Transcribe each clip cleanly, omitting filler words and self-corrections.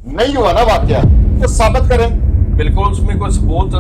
नहीं हुआ ना वाकया, तो साबित करें, बिल्कुल उसमें कोई सबूत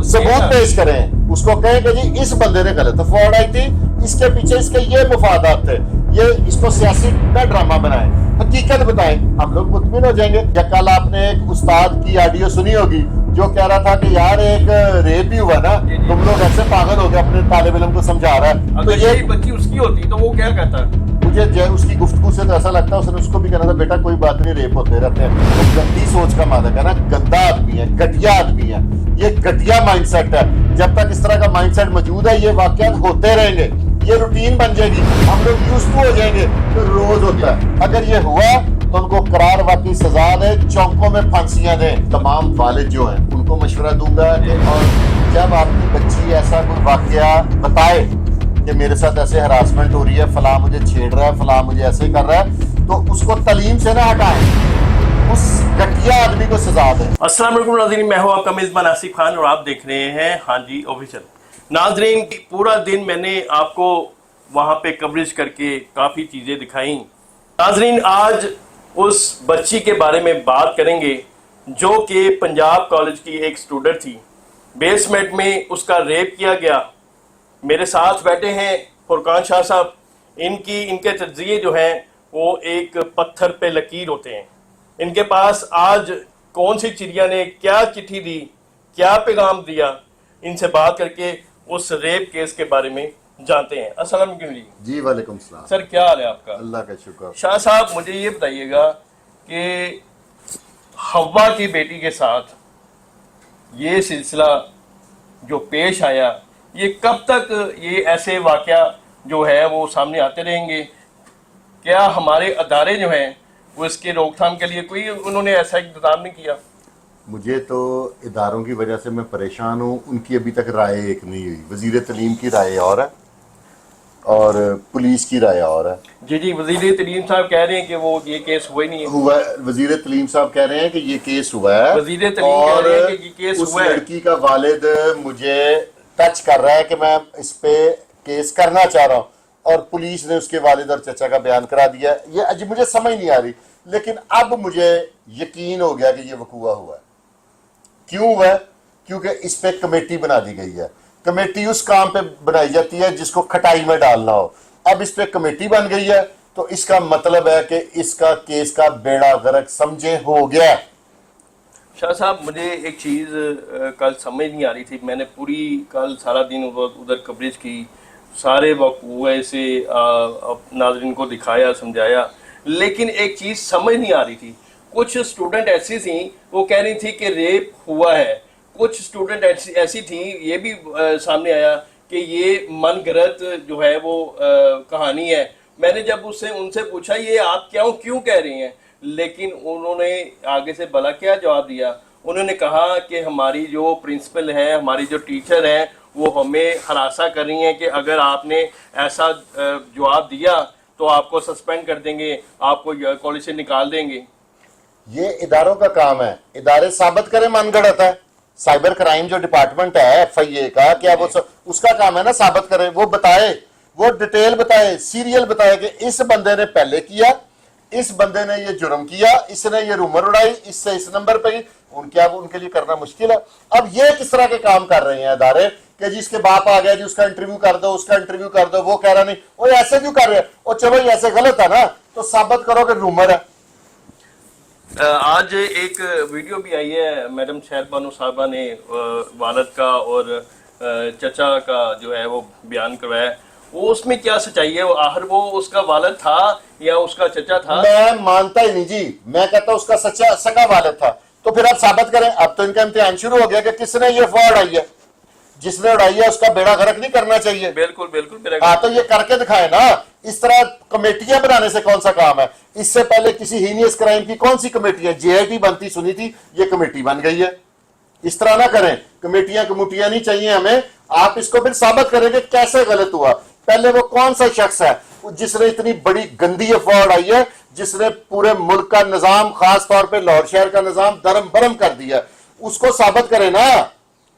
पेश करें, उसको कहें कि जी इस बंदे ने गलत फॉर्ड आई थी, इसके पीछे इसके ये मुफादात थे, ये इसको सियासी का ड्रामा बनाए, हकीकत बताएं, हम लोग मुतमिन हो जाएंगे। या कल आपने एक उस्ताद की ऑडियो सुनी होगी जो कह रहा था कि यार एक रेप ही हुआ ना, तुम लोग ऐसे पागल हो गए, अपने तालिब इल्म को समझा रहा है। अगर यही बच्ची उसकी होती तो वो क्या कहता? मुझे उसकी गुफ्तगू से तो ऐसा लगता है उसने उसको भी कहना था बेटा कोई बात नहीं, रेप होते रहते हैं। तो गंदी सोच का मादक है ना, गंदा आदमी है, घटिया आदमी है, ये घटिया माइंडसेट है। जब तक इस तरह का माइंडसेट मौजूद है ये वाकयात होते रहेंगे, ये रूटीन बन जाएगी, हम लोग यूज्ड टू हो जाएंगे, तो रोज होता है। अगर ये हुआ तो उनको करार वाकई सजा दे, चौकों में फांसियां दें। तमाम वालिद जो हैं उनको मशवरा दूंगा कि और जब आपकी बच्ची ऐसा कोई वाकया बताए कि मेरे साथ ऐसे हरासमेंट हो रही है, फलां मुझे छेड़ रहा है, फलां मुझे ऐसे कर रहा है, तो उसको तलीम से ना हटाएं, उस घटिया आदमी को सजा दें। अस्सलाम वालेकुम नाज़रीन, मैं हूं आपका मेज़बान आसिफ खान और आप देख रहे हैं हाँ जी ऑफिशियल। नाज़रीन, पूरा दिन मैंने आपको वहां पे कवरेज करके काफ़ी चीज़ें दिखाई। नाज़रीन, आज उस बच्ची के बारे में बात करेंगे जो कि पंजाब कॉलेज की एक स्टूडेंट थी, बेसमेंट में उसका रेप किया गया। मेरे साथ बैठे हैं फुरकान शाह साहब, इनके तज्जिए जो हैं वो एक पत्थर पे लकीर होते हैं। इनके पास आज कौन सी चिड़िया ने क्या चिट्ठी दी, क्या पैगाम दिया, इनसे बात करके उस रेप केस के बारे में जानते हैं। अस्सलाम वालेकुम जी। वालेकुम सलाम सर, क्या हाल है आपका? अल्लाह का शुक्र। शाह साहब, मुझे ये बताइएगा कि हवा की बेटी के साथ ये सिलसिला जो पेश आया, ये कब तक ये ऐसे वाकया जो है वो सामने आते रहेंगे? क्या हमारे अदारे जो हैं वो इसके रोकथाम के लिए कोई उन्होंने ऐसा इंतजाम नहीं किया? मुझे तो इदारों की वजह से मैं परेशान हूँ, उनकी अभी तक राय एक नहीं हुई। वजीर तलीम की राय और है और पुलिस की राय और है। जी जी, वजीर तलीम साहब कह रहे हैं कि वो ये केस हुआ ही नहीं है। हुआ, वजीर तलीम साहब कह रहे हैं कि ये केस हुआ है, वजीर तलीम और कह रहे हैं कि ये केस उस हुआ है। लड़की का वालिद मुझे टच कर रहा है कि मैं इस पे केस करना चाह रहा हूँ, और पुलिस ने उसके वालिद और चचा का बयान करा दिया। ये अजी मुझे समझ नहीं आ रही, लेकिन अब मुझे यकीन हो गया कि ये वकूआ हुआ है। क्यों हुआ है? क्योंकि इस पे कमेटी बना दी गई है। कमेटी उस काम पे बनाई जाती है जिसको खटाई में डालना हो। अब इस पे कमेटी बन गई है तो इसका मतलब है कि इसका केस का बेड़ा गर्क समझे हो गया। शाह साहब, मुझे एक चीज़ कल समझ नहीं आ रही थी। मैंने पूरी कल सारा दिन उधर कवरेज की, सारे वक़्त से नाज़रीन को दिखाया, समझाया, लेकिन एक चीज़ समझ नहीं आ रही थी। कुछ स्टूडेंट ऐसी थी वो कह रही थी कि रेप हुआ है, कुछ स्टूडेंट ऐसी थी, ये भी सामने आया कि ये मनगढ़ंत जो है वो कहानी है। मैंने जब उनसे पूछा ये आप क्यों कह रही हैं, लेकिन उन्होंने आगे से भला क्या जवाब दिया। उन्होंने कहा कि हमारी जो प्रिंसिपल है, हमारी जो टीचर है, वो हमें हरासा कर रही हैं कि अगर आपने ऐसा जवाब दिया तो आपको सस्पेंड कर देंगे, आपको कॉलेज से निकाल देंगे। ये इदारों का काम है, इदारे साबित करें मनगढ़ंत है। साइबर क्राइम जो डिपार्टमेंट है FIA का, क्या वो उसका काम है ना साबित करें, वो बताए, वो डिटेल बताए, सीरियल बताए कि इस बंदे ने पहले किया, इस बंदे ने ये जुर्म किया, इसने ये रूमर उड़ाई, इससे इस नंबर पे ही। उनके लिए करना मुश्किल है। अब ये किस तरह के काम कर रहे हैं इदारे कि जिसके बाप आ गया जी उसका इंटरव्यू कर दो, उसका इंटरव्यू कर दो, वो कह रहा नहीं, वो ऐसे क्यों कर रहे हैं, और चलो ये ऐसे गलत है ना तो साबित करो कि रूमर है। आज एक वीडियो भी आई है, मैडम शहर बानो साहबा ने वालद का और चचा का जो है वो बयान करवाया। वो उसमें क्या सच्चाई है? आखिर वो उसका वालद था या उसका चचा था? मैं मानता ही नहीं जी, मैं कहता हूं उसका सच्चा सगा वालिद था। तो फिर आप साबित करें। अब तो इनका इम्तिहान शुरू हो गया कि किसने ये फॉर्ड आई है, जिसने उड़ाई है उसका बेड़ा गर्क नहीं करना चाहिए। बिल्कुल बिल्कुल। हाँ, तो ये करके दिखाए ना। इस तरह कमेटियां बनाने से कौन सा काम है? इससे पहले किसी हीनियस क्राइम की कौन सी कमेटियां, JIT बनती सुनी थी, ये कमेटी बन गई है। इस तरह ना करें, कमेटियां कमेटियां नहीं चाहिए हमें। आप इसको फिर साबित करें कि कैसे गलत हुआ। पहले वो कौन सा शख्स है जिसने इतनी बड़ी गंदी अफवाह आई है, जिसने पूरे मुल्क का निजाम, खास तौर पे लाहौर शहर का निजाम दरम बरम कर दिया, उसको साबित करें ना।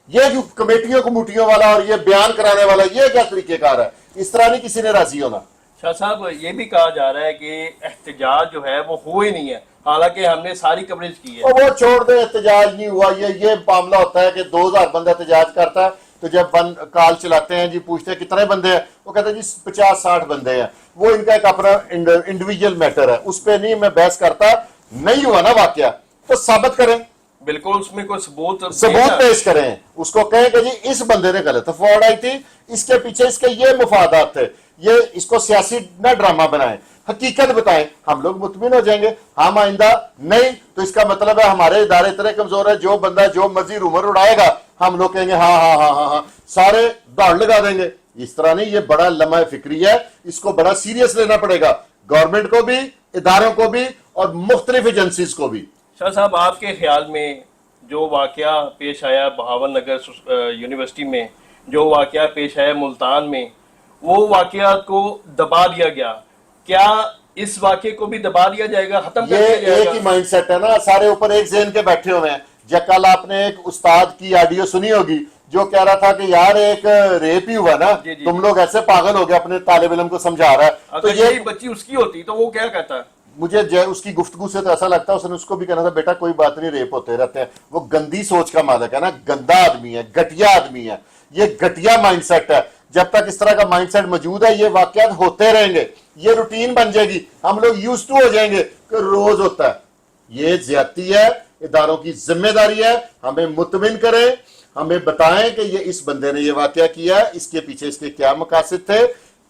ये जो कमेटियों कमेटियों वाला और ये बयान कराने वाला, ये क्या तरीकेकार है? इस तरह नहीं किसी ने राजी होना। शाह साहब, ये भी कहा जा रहा है कि एहतजाज जो है वो हो ही नहीं है, हालांकि हमने सारी कवरेज की है। और वो छोड़ दे, एहतजाज नहीं हुआ, ये मामला होता है कि 2000 बंदा एहतजाज करता है, तो जब कॉल चलाते हैं जी, पूछते हैं कितने बंदे हैं, वो कहते हैं जी 50-60 बंदे हैं। वो इनका एक अपना इंडिविजुअल मैटर है, उस पर नहीं मैं बहस करता। नहीं हुआ ना वाकया तो साबित करें, बिल्कुल, उसमें कोई सबूत पेश करें, उसको कहें कि जी इस बंदे ने गलत फॉर्ड आई थी, इसके पीछे इसके ये मुफादात थे, ये इसको सियासी न ड्रामा बनाएं, हकीकत बताएं, हम लोग मुतमिन हो जाएंगे। हम आइंदा नहीं तो इसका मतलब है हमारे इदारे इतने कमजोर है, जो बंदा जो मर्जी रूमर उड़ाएगा हम लोग कहेंगे हाँ हाँ हाँ हाँ हाँ, सारे दौड़ लगा देंगे। इस तरह नहीं, ये बड़ा लम्हा फिक्री है, इसको बड़ा सीरियस लेना पड़ेगा, गवर्नमेंट को भी, इदारों को भी और मुख्तलिफ एजेंसीज को भी। शाह साहब, आपके ख्याल में जो वाकया पेश आया बहावन नगर यूनिवर्सिटी में, जो वाकया पेश आया मुल्तान में, वो वाकया को दबा दिया गया, क्या इस वाकये को भी दबा दिया जाएगा, खत्म कर दिया जाएगा? एक ही माइंड सेट है ना, सारे ऊपर एक ज़हन के बैठे हुए हैं। जब कल आपने एक उस्ताद की ऑडियो सुनी होगी जो कह रहा था कि यार एक रेप ही हुआ ना, तुम लोग ऐसे पागल हो गए, अपने तालिब इल्म को समझा रहा है। तो ये बच्ची उसकी होती तो वो क्या कहता? मुझे उसकी गुफ्तगू से तो ऐसा लगता है उसने उसको भी कहना था बेटा कोई बात नहीं, रेप होते रहते हैं। वो गंदी सोच का मालिक है ना, गंदा आदमी है, घटिया आदमी है, ये घटिया माइंडसेट है। जब तक इस तरह का माइंडसेट मौजूद है ये वाकयात होते रहेंगे, ये रूटीन बन जाएगी, हम लोग यूज्ड टू हो जाएंगे कि रोज होता है। ये ज्यादती है, इदारों की जिम्मेदारी है, हमें मुतमिन करें, हमें बताएं कि ये इस बंदे ने ये वाकया किया, इसके पीछे इसके क्या मकासद थे,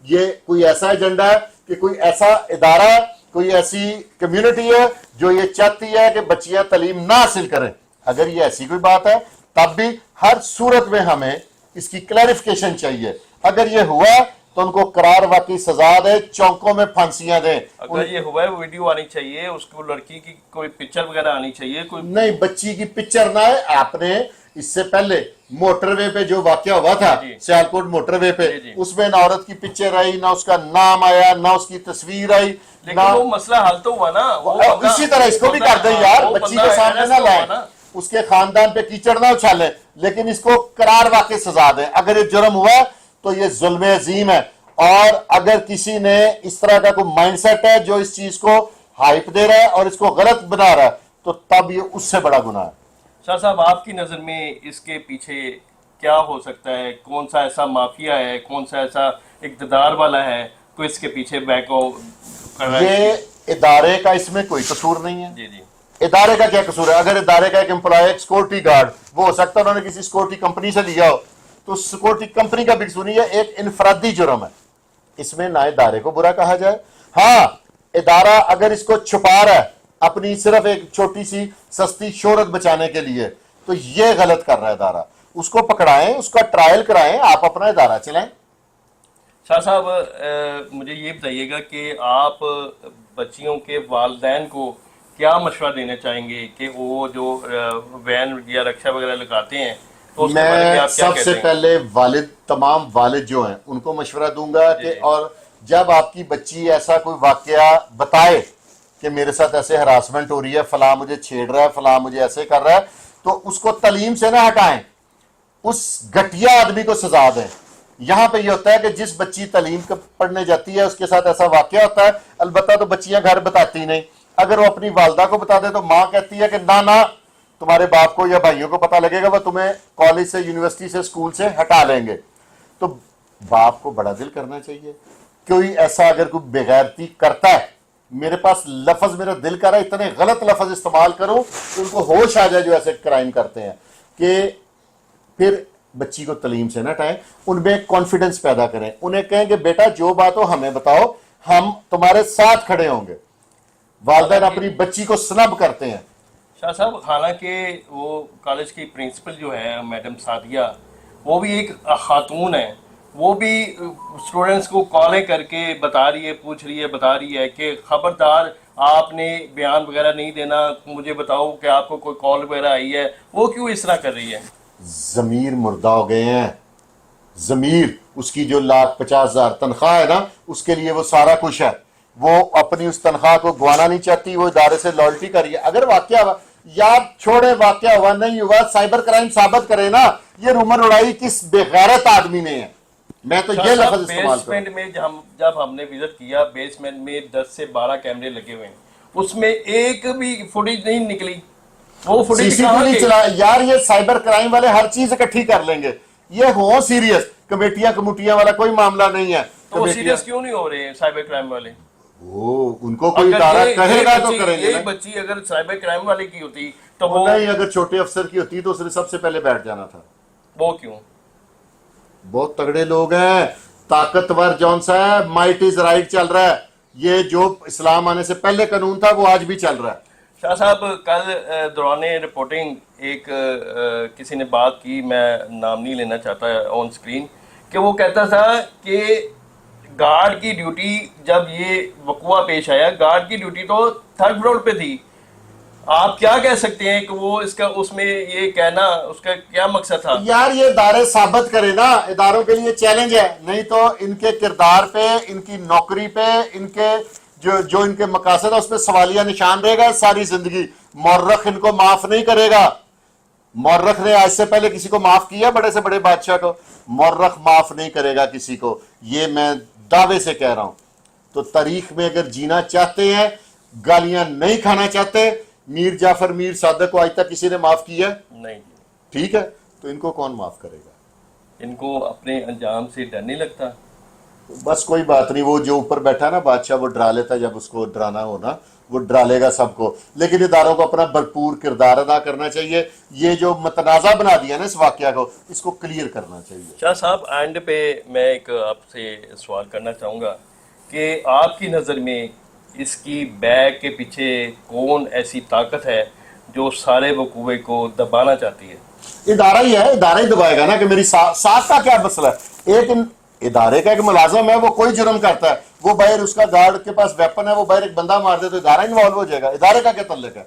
ये कोई ऐसा एजेंडा है कि कोई ऐसा इदारा, कोई ऐसी कम्युनिटी है जो ये चाहती है कि बच्चियां तालीम ना हासिल करें। अगर ये ऐसी कोई बात है तब भी हर सूरत में हमें इसकी क्लैरिफिकेशन चाहिए। अगर ये हुआ तो उनको करार वाकई सजा दे, चौकों में फांसियां दें। अगर ये हुआ है वीडियो आनी चाहिए, उसको लड़की की कोई पिक्चर वगैरह आनी चाहिए, कोई नहीं बच्ची की पिक्चर ना है। आपने इससे पहले मोटरवे पे जो वाकया हुआ था सियालकोट मोटरवे पे, उसमें ना औरत की पिक्चर आई, ना उसका नाम आया, ना उसकी तस्वीर आई, लेकिन वो मसला हल तो हुआ ना। इसी तरह इसको भी कर दें यार, बच्ची के सामने ना लाए, उसके खानदान पे कीचड़ ना उछालें, लेकिन इसको करार वाकई सजा दें। अगर ये जुर्म हुआ तो ये जुल्म अजीम है, और अगर किसी ने इस तरह का कोई माइंडसेट है जो इस चीज को हाइप दे रहा है और इसको गलत बना रहा है, तो तब ये उससे बड़ा गुनाह है। शाह साहब, आपकी नजर में इसके पीछे क्या हो सकता है? कौन सा ऐसा माफिया है, कौन सा ऐसा इक़्तिदार वाला है कोई इसके पीछे बैको कर रहा है? ये इदारे का इसमें कोई कसूर नहीं है। जी जी, इदारे का क्या कसूर है? अगर इदारे का एक एम्प्लॉय, एक सिक्योरिटी गार्ड, वो हो सकता है उन्होंने किसी सिक्योरिटी कंपनी से लिया हो, तो सिक्योरिटी कंपनी का भी कसूर नहीं है, एक इनफरादी जुर्म है। इसमें ना इदारे को बुरा कहा जाए। हाँ, इदारा अगर इसको छुपा रहा है अपनी सिर्फ एक छोटी सी सस्ती शोहरत बचाने के लिए, तो ये गलत कर रहा है इदारा। उसको पकड़ाएं, उसका ट्रायल कराएं, आप अपना इदारा चलाएं। शाह साहब, मुझे ये बताइएगा कि आप बच्चियों के वालिदैन को क्या मशवरा देना चाहेंगे कि वो जो वैन या रक्षा वगैरह लगाते हैं, तो उसके बारे में आप क्या कहते हैं? सबसे पहले वालिद, तमाम वालिद जो हैं उनको मशवरा दूंगा कि और जब आपकी बच्ची ऐसा कोई वाकया बताए कि मेरे साथ ऐसे हरासमेंट हो रही है, फलां मुझे छेड़ रहा है, फलां मुझे ऐसे कर रहा है, तो उसको तालीम से ना हटाएं, उस घटिया आदमी को सजा दें। यहां पे ये होता है कि जिस बच्ची तालीम पढ़ने जाती है उसके साथ ऐसा वाकया होता है, अलबत्ता तो बच्चियां घर बताती नहीं। अगर वो अपनी वालदा को बता दे तो माँ कहती है कि ना ना, तुम्हारे बाप को या भाइयों को पता लगेगा, वो तुम्हें कॉलेज से, यूनिवर्सिटी से, स्कूल से हटा लेंगे। तो बाप को बड़ा दिल करना चाहिए। कोई ऐसा अगर कोई बेगैरती करता है, मेरे पास लफ्ज, मेरा दिल कर रहा है इतने गलत लफ्ज इस्तेमाल करूं तो उनको होश आ जाए जो ऐसे क्राइम करते हैं, कि फिर बच्ची को तालीम से ना हटाएं, उनमें कॉन्फिडेंस पैदा करें, उन्हें कहें कि बेटा जो बात हो हमें बताओ, हम तुम्हारे साथ खड़े होंगे। वालिदैन अपनी बच्ची को स्नब करते हैं। शाह साहब, हालांकि वो कॉलेज की प्रिंसिपल जो है मैडम सादिया, वो भी एक खातून है, वो भी स्टूडेंट्स को कॉलें करके बता रही है, पूछ रही है, बता रही है कि खबरदार आपने बयान वगैरह नहीं देना, मुझे बताओ कि आपको कोई कॉल वगैरह आई है। वो क्यों इस तरह कर रही है? जमीर मुर्दा हो गए हैं। जमीर, उसकी जो 1,50,000 तनख्वाह है ना, उसके लिए वो सारा कुछ है, वो अपनी उस तनख्वाह को गवाना नहीं चाहती, वो इदारे से लॉयल्टी कर रही है। अगर वाकया हुआ, यार छोड़े वाकया हुआ नहीं हुआ, साइबर क्राइम साबित करे ना, ये रूमर उड़ाई किस बेगैरत आदमी ने है। मैं तो ये लफ्ज इस्तेमाल बेसमेंट में जब हमने विजिट किया, बेसमेंट में 10 से 12 कैमरे लगे हुए हैं, اس میں ایک بھی فوٹیج نہیں نکلی. وہ سی فوٹیج سی ٹی وی چلا یار, یہ سائبر کرائم والے ہر چیز اکٹھی کر لیں گے, یہ ہو سیریس, کمیٹیاں والا کوئی معاملہ نہیں ہے. تو وہ سیریس کیوں نہیں ہو رہے ہیں سائبر کرائم والے؟ وہ ان کو کوئی ادارہ کہے گا تو کریں گے. ایک بچی اگر سائبر کرائم والے کی ہوتی تو وہ نہیں, اگر چھوٹے افسر کی ہوتی تو اس نے سب سے پہلے بیٹھ جانا تھا. وہ کیوں؟ بہت تگڑے لوگ ہیں, طاقتور جون سا ہے, مائٹ از رائٹ چل رہا ہے. یہ جو اسلام آنے سے پہلے قانون تھا وہ آج بھی چل رہا ہے. شاہ صاحب کل دوران رپورٹنگ ایک کسی نے بات کی, میں نام نہیں لینا چاہتا آن سکرین, کہ وہ کہتا تھا کہ گارڈ کی ڈیوٹی, جب یہ وقوع پیش آیا گارڈ کی ڈیوٹی تو تھرڈ فلور پہ تھی. آپ کیا کہہ سکتے ہیں کہ وہ اس میں یہ کہنا اس کا کیا مقصد تھا؟ یار یہ ادارے ثابت کرے نا, اداروں کے لیے چیلنج ہے, نہیں تو ان کے کردار پہ, ان کی نوکری پہ, ان کے جو ان کے مقاصد ہے اس پہ سوالیہ نشان رہے گا ساری زندگی. مورخ ان کو معاف نہیں کرے گا. مورخ نے آج سے پہلے کسی کو معاف کیا, بڑے سے بڑے بادشاہ کو؟ مورخ معاف نہیں کرے گا کسی کو, یہ میں دعوے سے کہہ رہا ہوں. تو تاریخ میں اگر جینا چاہتے ہیں, گالیاں نہیں کھانا چاہتے, میر جعفر میر صادق کو آج تک کسی نے معاف کیا؟ نہیں. ٹھیک ہے, تو ان کو کون معاف کرے گا؟ ان کو اپنے انجام سے ڈر نہیں لگتا؟ بس کوئی بات نہیں, وہ جو اوپر بیٹھا نا بادشاہ, وہ ڈرا لیتا ہے, جب اس کو ڈرانا ہونا وہ ڈرا لے گا سب کو. لیکن اداروں کو اپنا بھرپور کردار ادا کرنا چاہیے. یہ جو متنازع بنا دیا نا اس واقعہ کو, اس کو کلیئر کرنا چاہیے. شاہ صاحب اینڈ پہ میں ایک آپ سے سوال کرنا چاہوں گا کہ آپ کی نظر میں اس کی بیک کے پیچھے کون ایسی طاقت ہے جو سارے وقوعے کو دبانا چاہتی ہے؟ ادارہ ہی ہے, ادارہ ہی دبائے گا نا. کہ میری ساتھ کا کیا مسئلہ ہے؟ ایک ادارے کا ایک ملازم ہے, وہ کوئی جرم کرتا ہے, وہ باہر اس کا گارڈ کے پاس ویپن ہے, وہ باہر ایک بندہ مار دے تو ادارہ انوالو ہو جائے گا. ادارے کا کیا تعلق ہے؟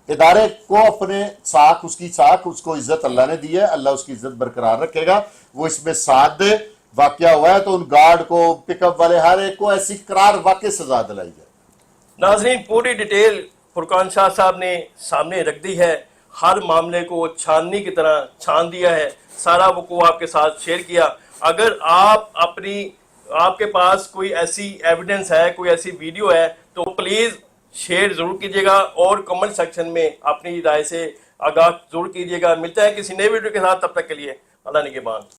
ادارے کو اپنے ساکھ, اس کی ساکھ, اس کو عزت اللہ نے دی ہے, اللہ اس کی عزت برقرار رکھے گا, وہ اس میں ساتھ دے. واقعہ ہوا ہے تو ان گارڈ کو, پک اپ والے ہر ایک کو ایسی قرار واقع سزا دلائی جائے. ناظرین پوری ڈیٹیل فرقان شاہ صاحب نے سامنے رکھ دی ہے, ہر معاملے کو چھاننی کی طرح چھان دیا ہے, سارا وقوع آپ کے ساتھ شیئر کیا. اگر آپ کے پاس کوئی ایسی ایویڈنس ہے, کوئی ایسی ویڈیو ہے, تو پلیز شیئر ضرور کیجیے گا اور کمنٹ سیکشن میں اپنی رائے سے آگاہ ضرور کیجیے گا. ملتا ہے کسی نئے ویڈیو کے ساتھ, تب تک کے لیے اللہ نگہبان.